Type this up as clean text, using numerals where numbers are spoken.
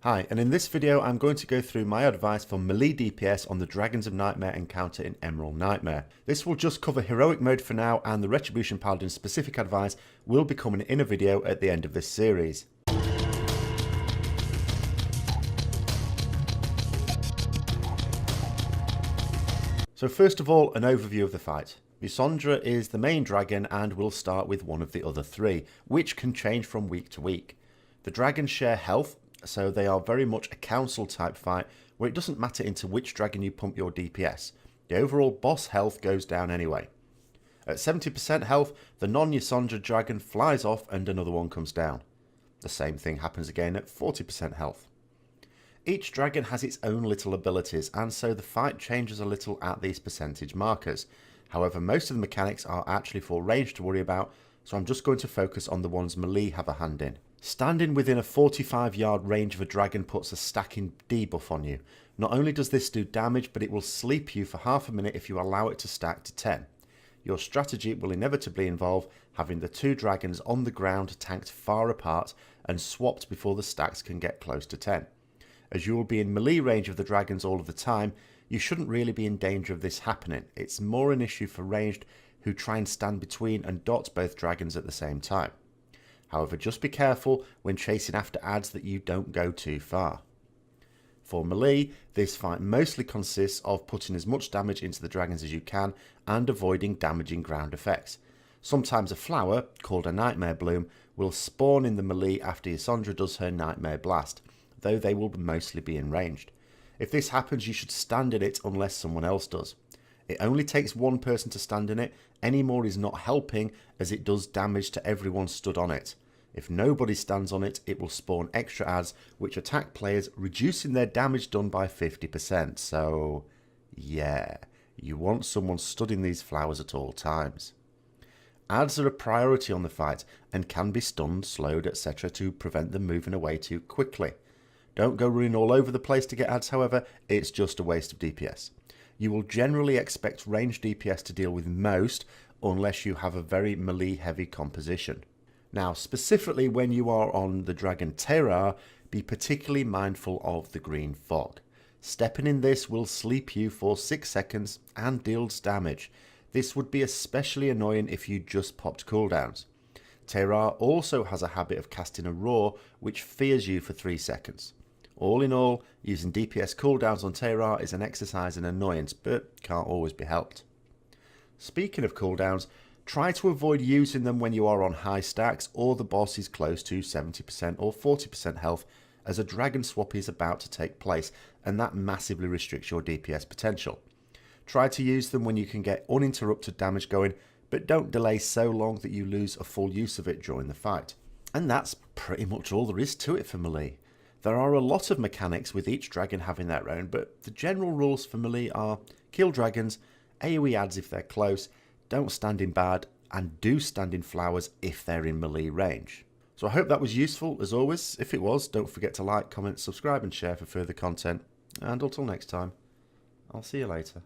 Hi, and in this video I'm going to go through my advice for Melee DPS on the Dragons of Nightmare encounter in Emerald Nightmare. This will just cover heroic mode for now, and the Retribution Paladin specific advice will be coming in a video at the end of this series. So first of all, an overview of the fight. Lysandra is the main dragon and will start with one of the other three, which can change from week to week. The dragons share health, so they are very much a council type fight where it doesn't matter into which dragon you pump your DPS. The overall boss health goes down anyway. At 70% health, the non-Lysandra dragon flies off and another one comes down. The same thing happens again at 40% health. Each dragon has its own little abilities, and so the fight changes a little at these percentage markers. However, most of the mechanics are actually for range to worry about, so I'm just going to focus on the ones melee have a hand in. Standing within a 45-yard range of a dragon puts a stacking debuff on you. Not only does this do damage, but it will sleep you for half a minute if you allow it to stack to 10. Your strategy will inevitably involve having the two dragons on the ground tanked far apart and swapped before the stacks can get close to 10. As you will be in melee range of the dragons all of the time, you shouldn't really be in danger of this happening. It's more an issue for ranged who try and stand between and dot both dragons at the same time. However, just be careful when chasing after adds that you don't go too far. For melee, this fight mostly consists of putting as much damage into the dragons as you can and avoiding damaging ground effects. Sometimes a flower, called a Nightmare Bloom, will spawn in the melee after Lysandra does her Nightmare Blast, though they will mostly be in ranged. If this happens, you should stand in it unless someone else does. It only takes one person to stand in it, any more is not helping as it does damage to everyone stood on it. If nobody stands on it, it will spawn extra adds which attack players, reducing their damage done by 50%. So, yeah, you want someone stood in these flowers at all times. Adds are a priority on the fight and can be stunned, slowed, etc. to prevent them moving away too quickly. Don't go running all over the place to get adds, however, it's just a waste of DPS. You will generally expect ranged DPS to deal with most, unless you have a very melee heavy composition. Now, specifically when you are on the dragon Thete, be particularly mindful of the green fog. Stepping in this will sleep you for 6 seconds and deals damage. This would be especially annoying if you just popped cooldowns. Thete also has a habit of casting a roar which fears you for 3 seconds. All in all, using DPS cooldowns on Thete is an exercise in annoyance, but can't always be helped. Speaking of cooldowns, try to avoid using them when you are on high stacks or the boss is close to 70% or 40% health, as a dragon swap is about to take place, and that massively restricts your DPS potential. Try to use them when you can get uninterrupted damage going, but don't delay so long that you lose a full use of it during the fight. And that's pretty much all there is to it for melee. There are a lot of mechanics with each dragon having their own, but the general rules for melee are kill dragons, AoE adds if they're close, don't stand in bad, and do stand in flowers if they're in melee range. So I hope that was useful as always. If it was, don't forget to like, comment, subscribe and share for further content. And until next time, I'll see you later.